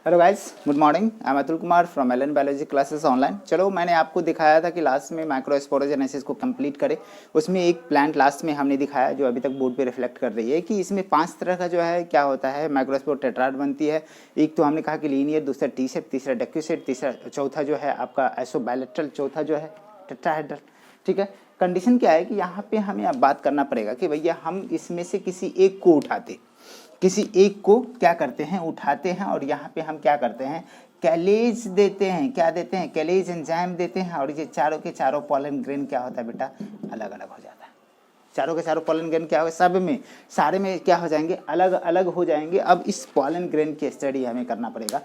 Hello guys, good morning. I am Atul Kumar from Allen biology classes online. चलो, मैंने आपको दिखाया था कि लास्ट में माइक्रोस्पोरोजेनेसिस को कंप्लीट करें। उसमें एक प्लांट लास्ट में हमने दिखाया जो अभी तक बोर्ड पे रिफ्लेक्ट कर रही है कि इसमें 5 तरह का जो है क्या होता है, माइक्रोस्पोर टेट्राड बनती है। एक तो हमने कहा कि लीनियर, दूसरा टी शेप, तीसरा डेक्यूसेट, तीसरा चौथा जो है आपका एसोबायलेट्रल, चौथा जो है टेट्राहेड्रल। ठीक है। कंडीशन क्या है कि यहाँ पे हमें अब बात करना पड़ेगा कि भैया हम इसमें से किसी एक को उठाते, किसी एक को क्या करते हैं, उठाते हैं, और यहाँ पे हम क्या करते हैं, कैलेज देते हैं। क्या देते हैं? कैलेज एंजाइम देते हैं। और ये चारों के चारों पॉलन ग्रेन क्या होता है बेटा, अलग अलग हो जाता है। चारों के चारों पॉलन ग्रेन क्या होगा, सब में सारे में क्या हो जाएंगे, अलग अलग हो जाएंगे। अब इस पॉलन ग्रेन की स्टडी हमें करना पड़ेगा।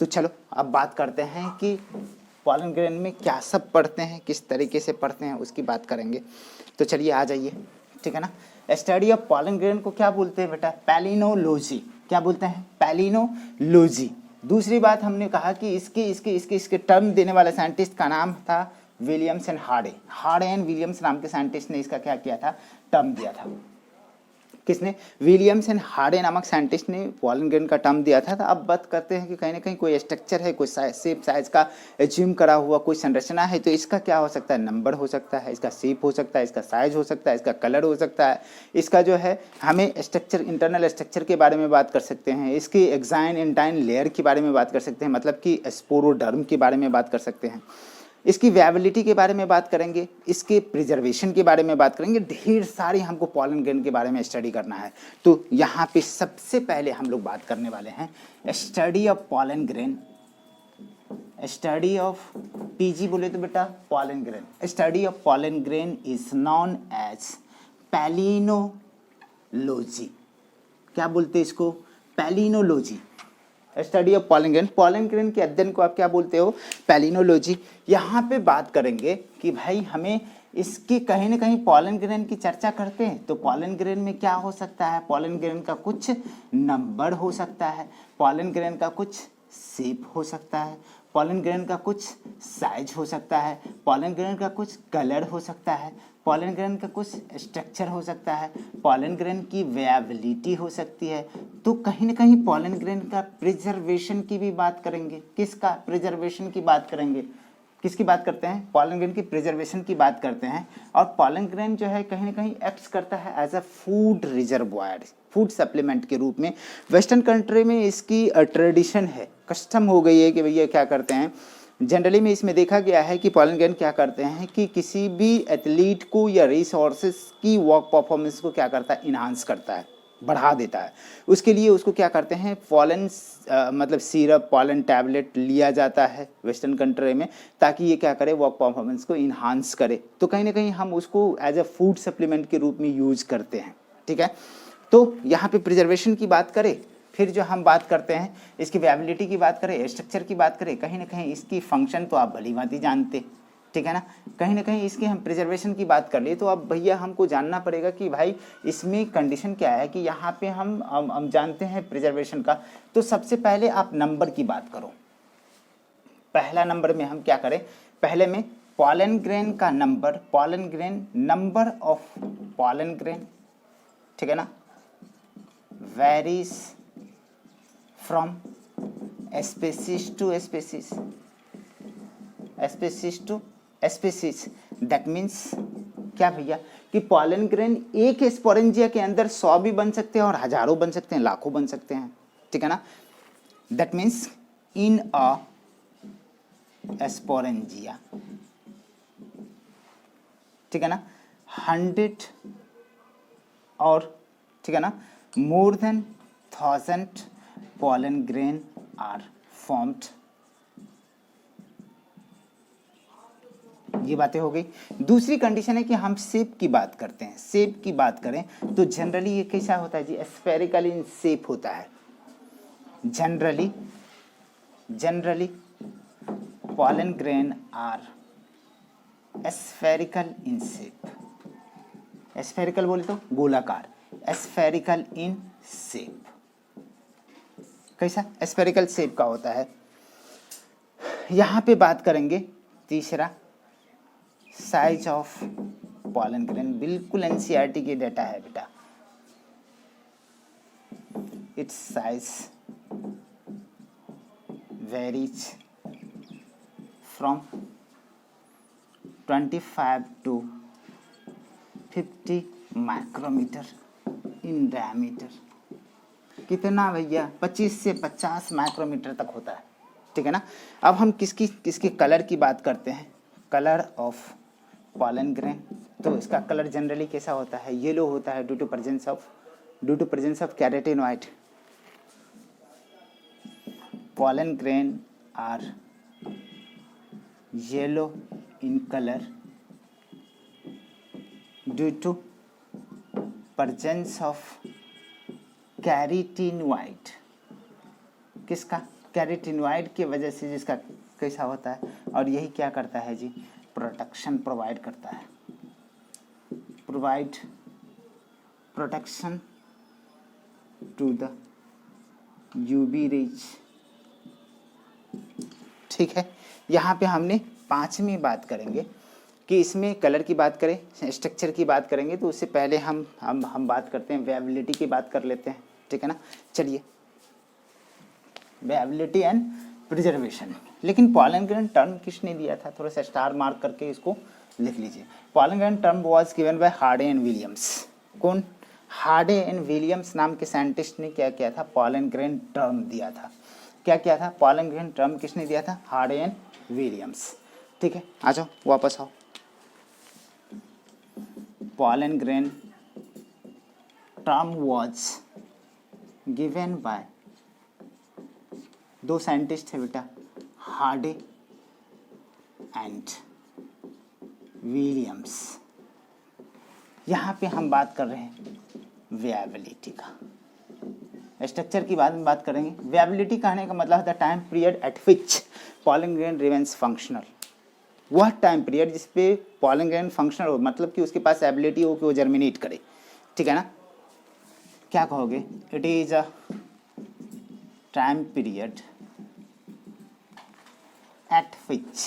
तो चलो अब बात करते हैं कि पॉलन ग्रेन में क्या सब पढ़ते हैं, किस तरीके से पढ़ते हैं, उसकी बात करेंगे। तो चलिए आ जाइए, ठीक है ना। स्टडी ऑफ पॉलन ग्रेन को क्या बोलते हैं बेटा, पैलिनोलॉजी। क्या बोलते हैं? पैलिनोलॉजी। दूसरी बात हमने कहा कि इसके टर्म देने वाले साइंटिस्ट का नाम था Williams and Hardy. Hardy and Williams नाम के साइंटिस्ट ने इसका क्या किया था, टर्म दिया था। किसने? विलियम्स एंड हार्डे नामक साइंटिस्ट ने पॉलन ग्रेन का टर्म दिया था। तो अब बात करते हैं कि कहीं ना कहीं कोई स्ट्रक्चर है, कोई शेप साइज का एज्यूम करा हुआ कोई संरचना है, तो इसका क्या हो सकता है, नंबर हो सकता है, इसका शेप हो सकता है, इसका साइज हो सकता है, इसका कलर हो सकता है, इसका जो है हमें स्ट्रक्चर, इंटरनल स्ट्रक्चर के बारे में बात कर सकते हैं, इसकी एक्साइन इंटाइन लेयर के बारे में बात कर सकते हैं, मतलब कि स्पोरोडर्म के बारे में बात कर सकते हैं, इसकी वेबिलिटी के बारे में बात करेंगे, इसके प्रिजर्वेशन के बारे में बात करेंगे। ढेर सारी हमको पॉलन ग्रेन के बारे में स्टडी करना है। तो यहाँ पे सबसे पहले हम लोग बात करने वाले हैं study of pollen grain. Study of PG बोले तो बेटा pollen grain. Study of pollen grain is known as palynology. क्या बोलते हैं इसको? Palynology. Study of pollen grain, pollen grain के अध्ययन को आप क्या बोलते हो, पैलिनोलॉजी। यहाँ पे बात करेंगे कि भाई हमें इसकी कहीं ना कहीं पॉलन ग्रेन की चर्चा करते हैं तो पॉलन ग्रेन में क्या हो सकता है, पॉलन ग्रेन का कुछ नंबर हो सकता है, पॉलन ग्रेन का कुछ शेप हो सकता है, पॉलन ग्रेन का कुछ साइज हो सकता है, पॉलन ग्रेन का कुछ कलर हो सकता है, पॉलन ग्रेन का कुछ स्ट्रक्चर हो सकता है, पॉलन ग्रेन की वेबिलिटी हो सकती है। तो कहीं ना कहीं पॉलन ग्रेन का प्रिजर्वेशन की भी बात करेंगे। किसका प्रिजर्वेशन की बात करेंगे? किसकी बात करते हैं? पॉलन ग्रेन की प्रिजर्वेशन की बात करते हैं। और पॉलन ग्रेन जो है कहीं ना कहीं एक्ट करता है as a food reservoir, food supplement के रूप में। वेस्टर्न कंट्री में इसकी ट्रेडिशन है, कस्टम हो गई है कि भैया क्या करते हैं, जनरली में इसमें देखा गया है कि पॉलन ग्रेन क्या करते हैं कि किसी भी एथलीट को या रिसोर्सेज की वर्क परफॉर्मेंस को क्या करता है, इन्हांस करता है, बढ़ा देता है। उसके लिए उसको क्या करते हैं, पॉलन मतलब सिरप, पॉलन टैबलेट लिया जाता है वेस्टर्न कंट्री में, ताकि ये क्या करे, वर्क परफॉर्मेंस को इन्हांस करे। तो कहीं ना कहीं हम उसको एज अ फूड सप्लीमेंट के रूप में यूज करते हैं। ठीक है। तो यहाँ पे प्रिजर्वेशन की बात करें, फिर जो हम बात करते हैं इसकी वेबिलिटी की बात करें, स्ट्रक्चर की बात करें, कहीं ना कहीं इसकी फंक्शन तो आप भली भांति जानते, ठीक है ना। कहीं ना कहीं इसकी हम प्रिजर्वेशन की बात कर लिए तो अब भैया हमको जानना पड़ेगा कि भाई इसमें कंडीशन क्या है कि यहाँ पे हम जानते हैं प्रिजर्वेशन का। तो सबसे पहले आप नंबर की बात करो। पहला नंबर में हम क्या करें, पहले में पॉलन ग्रेन का number, pollen grain, number of pollen grain, ठीक है ना, varies from species to species, species to species। that means क्या भैया कि पॉलन ग्रेन एक स्पोरेंजिया के अंदर 100 भी बन सकते हैं और हजारों बन सकते हैं, लाखों बन सकते हैं, ठीक है ना। that means in a sporangia, ठीक है ना, 100 और ठीक है ना more than 1000 pollen grain are formed। ये बातें हो गई। दूसरी कंडीशन है कि हम शेप की बात करते हैं। शेप की बात करें तो जनरली ये कैसा होता है जी, स्फेरिकल इन शेप होता है। Generally pollen grain are spherical in shape। Spherical बोले तो गोलाकार, स्फेरिकल इन शेप। कैसा? स्फेरिकल शेप का होता है। यहाँ पे बात करेंगे तीसरा, साइज ऑफ पॉलन ग्रेन। बिल्कुल एनसीईआरटी की डेटा है बेटा। Its size varies from 25 to 50 micrometre in diameter. कितना भैया? 25 से 50 माइक्रोमीटर तक होता है, ठीक है ना। अब हम किसकी कलर की बात करते हैं, कलर ऑफ पॉलन ग्रेन। तो इसका कलर जनरली कैसा होता है? येलो होता है due to presence of carotenoid. Pollen grain are yellow in colour due to presence of carotenoid. किसका? कैरोटीनॉइड की वजह से जिसका कैसा होता है, और यही क्या करता है जी? प्रोटेक्शन प्रोवाइड करता है, provide protection to the UV rays, ठीक है। यहाँ पे हमने पांचवी बात करेंगे कि इसमें कलर की बात करें, स्ट्रक्चर की बात करेंगे, तो उससे पहले हम बात करते हैं वेबिलिटी की बात कर लेते हैं, ठीक है ना। चलिए, वेबिलिटी एंड प्रिजर्वेशन। लेकिन पॉलन ग्रेन टर्म किसने दिया था? थोड़ा सा स्टार मार्क करके इसको लिख लीजिए। Pollen grain term was given by Hardy and Williams. कौन? हार्डे एंड विलियम्स नाम के साइंटिस्ट ने क्या किया था? पॉलन ग्रेन टर्म दिया था। क्या किया था? पॉलन ग्रेन टर्म किसने दिया था? हार्डे एंड विलियम्स, ठीक है। आ जाओ, वापस आओ। Pollen grain term was given by, दो साइंटिस्ट है बेटा, हार्डे एंड विलियम्स। यहाँ पे हम बात कर रहे हैं वेबिलिटी का। स्ट्रक्चर की बाद में बात करेंगे। वेबिलिटी कहने का मतलब होता है टाइम पीरियड एट विच पॉलन ग्रेन रिमेन्स फंक्शनल। वह टाइम पीरियड जिस पे पॉलन ग्रेन फंक्शनल हो, मतलब कि उसके पास एबिलिटी हो कि वो जर्मिनेट करे, ठीक है ना। क्या कहोगे? It is a time period at which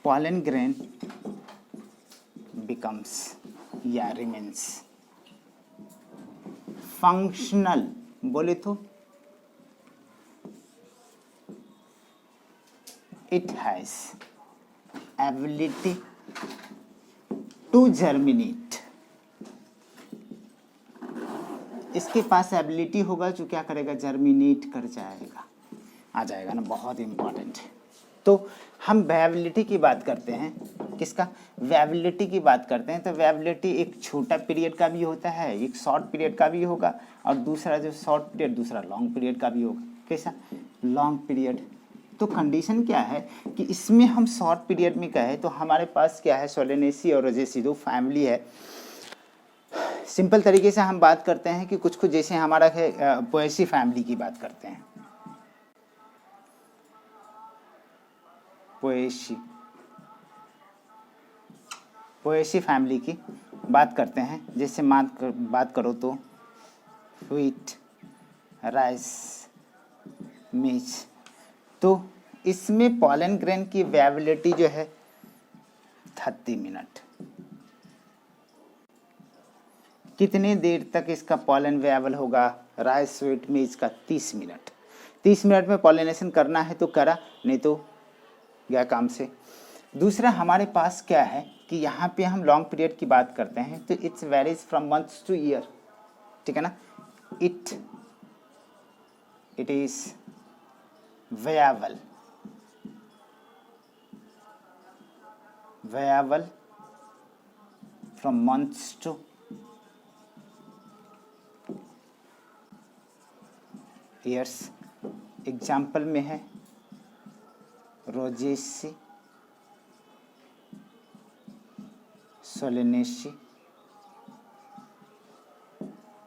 pollen grain becomes या remains functional। बोले तो it has ability to germinate। इसके पास एबिलिटी होगा जो क्या करेगा? जर्मिनेट कर जाएगा, आ जाएगा ना, बहुत इंपॉर्टेंट है। तो हम वेबिलिटी की बात करते हैं। किसका? वेबिलिटी की बात करते हैं। तो वेबिलिटी एक छोटा पीरियड का भी होता है, एक शॉर्ट पीरियड का भी होगा, और दूसरा जो शॉर्ट पीरियड दूसरा लॉन्ग पीरियड का भी होगा। कैसा? Long period. तो कंडीशन क्या है कि इसमें हम शॉर्ट पीरियड में कहें तो हमारे पास क्या है? सोलेनेसी और रोजेसी दो फैमिली है। सिंपल तरीके से हम बात करते हैं कि कुछ जैसे हमारा है पोएसी फैमिली की बात करते हैं। पोएसी फैमिली की बात करते हैं। जैसे बात करो तो व्हीट, राइस, मेज। तो इसमें पॉलन ग्रेन की वेबिलिटी जो है 30 मिनट। कितने देर तक इसका पॉलन वेबल होगा? राइस, व्हीट, मेज का 30 मिनट। 30 मिनट में पॉलिनेशन करना है तो करा, नहीं तो गया काम से। दूसरा हमारे पास क्या है कि यहाँ पे हम लॉन्ग पीरियड की बात करते हैं तो it's varies from months to year, ठीक है ना। It is variable from months to years. Example में है रोजेसी, सोलेनेसी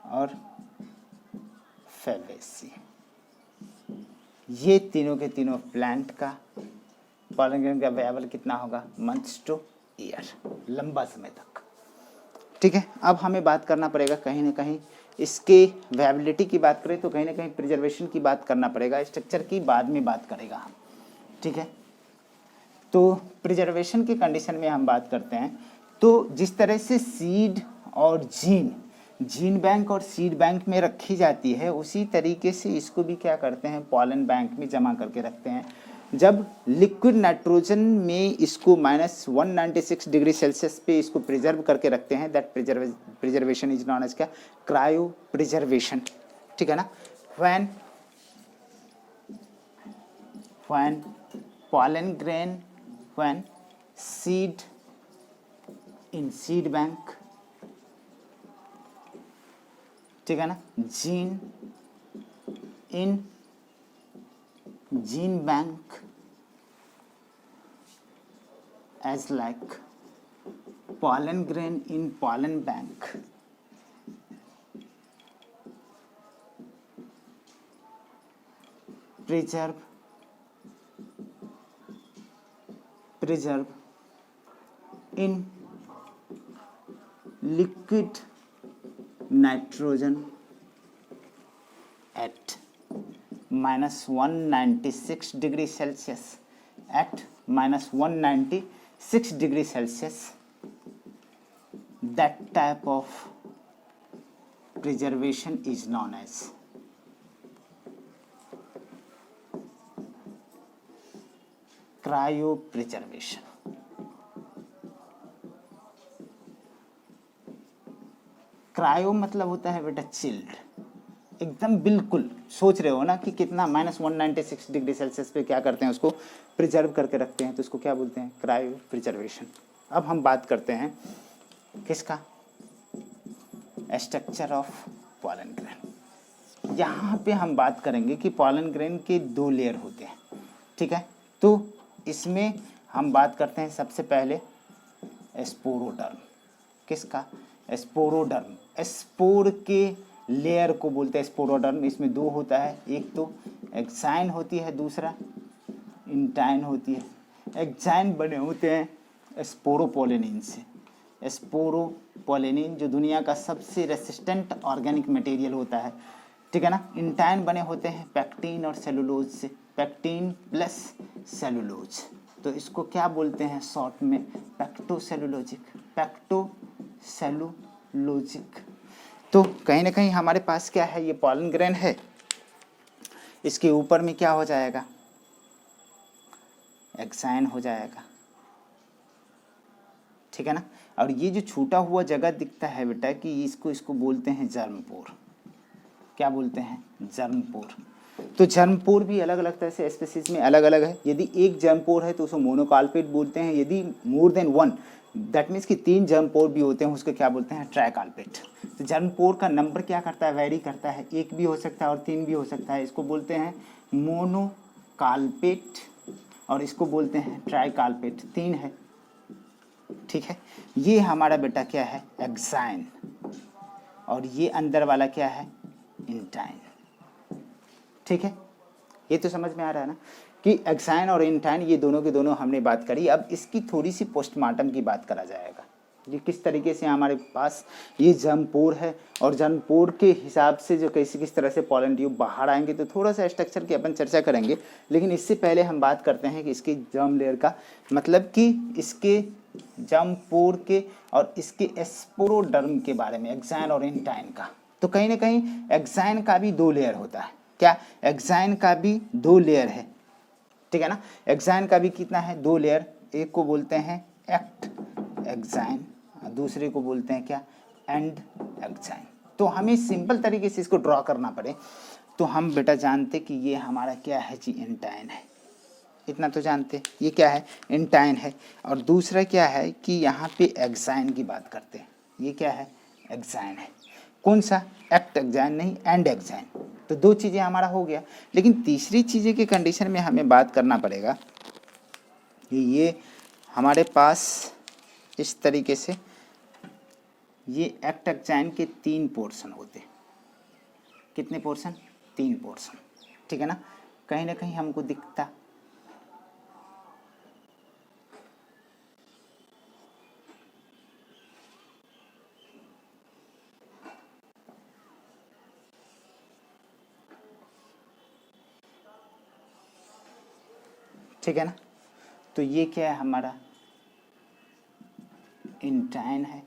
और फेबेसी। ये तीनों के तीनों प्लांट का पॉलन ग्रेन का वेबल कितना होगा? मंथ्स टू ईयर, लंबा समय तक, ठीक है। अब हमें बात करना पड़ेगा कहीं ना कहीं इसके वेबिलिटी की बात करें तो कहीं ना कहीं प्रिजर्वेशन की बात करना पड़ेगा। स्ट्रक्चर की बाद में बात करेगा हम, ठीक है। तो प्रिजर्वेशन की कंडीशन में हम बात करते हैं तो जिस तरह से सीड और जीन जीन बैंक और सीड बैंक में रखी जाती है, उसी तरीके से इसको भी क्या करते हैं, पॉलन बैंक में जमा करके रखते हैं। जब लिक्विड नाइट्रोजन में इसको -196 पे इसको प्रिजर्व करके रखते हैं, that preservation is known as क्या, क्रायो प्रिजर्वेशन, ठीक है ना। when pollen grain, when seed in seed bank, ठीक है ना, gene in gene bank as like pollen grain in pollen bank, preserve in liquid nitrogen at -196 degree Celsius, at -196 degree Celsius. That type of preservation is known as cryopreservation. Cryo मतलब होता है बेटा chilled, एकदम बिल्कुल। सोच रहे हो ना कि कितना, -196 डिग्री सेल्सियस पे क्या करते हैं, उसको प्रिजर्व करके रखते हैं, तो उसको क्या बोलते हैं, क्रायो प्रिजर्वेशन। अब हम बात करते हैं किसका, स्ट्रक्चर ऑफ पॉलन ग्रेन। यहाँ पे हम बात करेंगे कि पॉलन ग्रेन के 2 लेयर होते हैं, ठीक है। तो इसमें हम बात करते हैं सबसे पहले स्पोरोडर्म, किसका, स्पोरोडर्म। स्पोर के लेयर को बोलते हैं स्पोरोडर्म। इसमें 2 होता है, एक तो एक्साइन होती है, दूसरा इंटाइन होती है। एक्साइन बने होते हैं स्पोरोपोलेनिन से, स्पोरोपोलेनिन जो दुनिया का सबसे रेसिस्टेंट ऑर्गेनिक मटेरियल होता है, ठीक है ना। इंटाइन बने होते हैं पैक्टीन और सेलुलोज से, पैक्टीन प्लस सेलुलोज। तो इसको क्या बोलते हैं शॉर्ट में, पैक्टोसेलुलोजिक, पैक्टोसेलुलोजिक। तो कहीं ना कहीं हमारे पास क्या है, ये पॉलन ग्रेन है, इसके ऊपर में क्या हो जाएगा, एक्साइन हो जाएगा, ठीक है ना। और ये जो छूटा हुआ जगह दिखता है बेटा कि इसको बोलते हैं जर्मपोर। क्या बोलते हैं, जर्मपोर। तो जर्मपोर भी अलग अलग तरह से स्पीसीज में अलग अलग है। यदि एक जर्मपोर है तो उसको मोनोकार्पेट बोलते हैं, यदि मोर देन 1 दैट मीन्स कि 3 जर्मपोर भी होते हैं उसको क्या बोलते हैं, ट्राइकार्पेट। तो जर्मपोर का नंबर क्या करता है, वेरी करता है, 1 भी हो सकता है और 3 भी हो सकता है। इसको बोलते हैं मोनोकार्पेट और इसको बोलते हैं ट्राइकार्पेट, 3 है, ठीक है। ये हमारा बेटा क्या है, एक्साइन, और ये अंदर वाला क्या है, इंटाइन, ठीक है। ये तो समझ में आ रहा है ना कि एक्साइन और इंटाइन ये दोनों के दोनों हमने बात करी। अब इसकी थोड़ी सी पोस्टमार्टम की बात करा जाएगा, ये किस तरीके से हमारे पास ये जर्मपोर है और जर्मपोर के हिसाब से जो किस तरह से पॉलन ट्यूब बाहर आएंगे, तो थोड़ा सा स्ट्रक्चर की अपन चर्चा करेंगे। लेकिन इससे पहले हम बात करते हैं कि इसकी जर्म लेयर का मतलब कि इसके जर्मपोर के और इसके स्पोरोडर्म के बारे में, एक्साइन और इंटाइन का। तो कहीं ना कहीं एक्साइन का भी 2 लेयर होता है, क्या, एक्साइन का भी 2 लेयर है, ठीक है ना। एक्साइन का भी कितना है, 2 लेयर। एक को बोलते हैं एक्ट एक्साइन, दूसरे को बोलते हैं क्या, एंड एक्साइन। तो हमें सिंपल तरीके से इसको ड्रॉ करना पड़े तो हम बेटा जानते कि ये हमारा क्या है जी, इंटाइन है, इतना तो जानते, ये क्या है, इंटाइन है। और दूसरा क्या है कि यहाँ पे एक्साइन की बात करते हैं, ये क्या है, एक्साइन है। कौन सा, एक्ट एक्साइन नहीं, एंड एक्साइन। तो 2 चीज़ें हमारा हो गया। लेकिन तीसरी चीज़ें के कंडीशन में हमें बात करना पड़ेगा कि ये हमारे पास इस तरीके से ये एक्ट एक्साइन के 3 पोर्शन होते हैं। कितने पोर्शन, 3 पोर्शन, ठीक है ना। कहीं ना कहीं हमको दिखता, ठीक है ना। तो ये क्या है हमारा, इंटाइन है,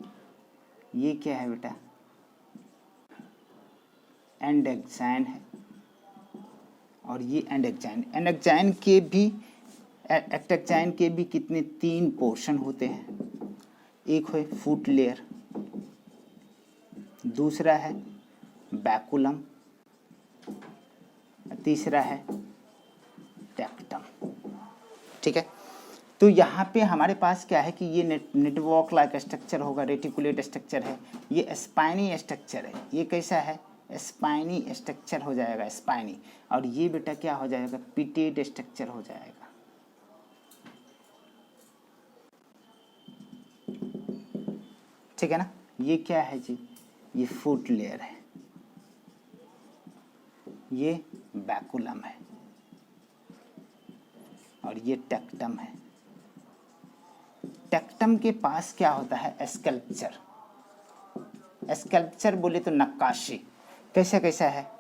ये क्या है बेटा, एंडेक्साइन है और ये एंडेक्साइन। एंडेक्साइन के भी एक्टेक्साइन के भी कितने 3 पोर्शन होते हैं। एक है फूट लेयर, दूसरा है बैकुलम, तीसरा है टेक्टम। ठीक है, तो यहाँ पे हमारे पास क्या है कि ये नेटवर्क लाइक स्ट्रक्चर होगा, रेटिकुलेट स्ट्रक्चर है, ये स्पाइनी स्ट्रक्चर है। ये कैसा है, स्पाइनी स्ट्रक्चर हो जाएगा, स्पाइनी। और ये बेटा क्या हो जाएगा, पिटेट स्ट्रक्चर हो जाएगा। ठीक है ना, ये क्या है जी, ये फुट लेयर है, ये बैकुलम है और ये टेक्टम है। टेक्टम के पास क्या होता है, स्कल्पचर। स्कल्पचर बोले तो नक्काशी। कैसा कैसा है,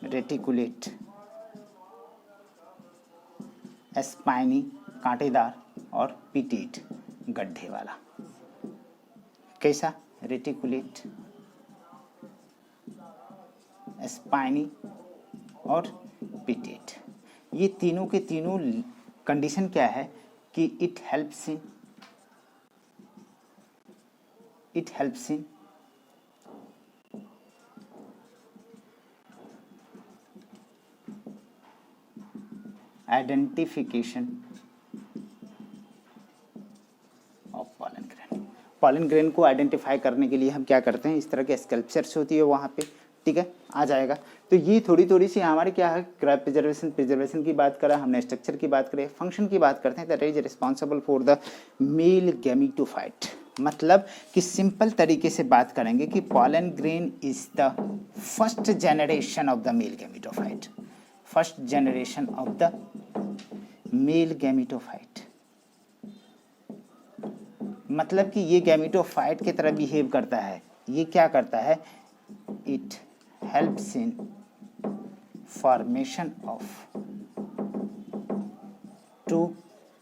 रेटिकुलेट, स्पाइनी कांटेदार और पिटेट गड्ढे वाला। कैसा, रेटिकुलेट, स्पाइनी और पिटेट। ये तीनों के तीनों कंडीशन क्या है कि it helps in identification of pollen grain. Pollen grain को आइडेंटिफाई करने के लिए हम क्या करते हैं, इस तरह के स्कल्पचर्स होती है वहाँ पे। ठीक है, आ जाएगा। तो ये थोड़ी सी हमारे क्या है, प्रिजर्वेशन की बात करा हमने, स्ट्रक्चर की बात करें, फंक्शन की बात करते हैं। That is responsible for the male gametophyte. मतलब कि सिंपल तरीके से बात करेंगे कि pollen grain is the first generation of the male gametophyte, first generation of the male gametophyte. मतलब कि ये गैमीटोफाइट की तरह बिहेव करता है। ये क्या करता है, it helps in formation of 2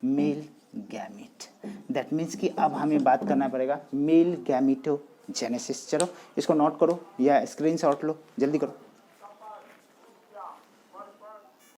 male gamete. That means कि अब हमें बात करना पड़ेगा मेल गैमीटोजेनेसिस। चलो इसको नोट करो या स्क्रीनशॉट लो, जल्दी करो।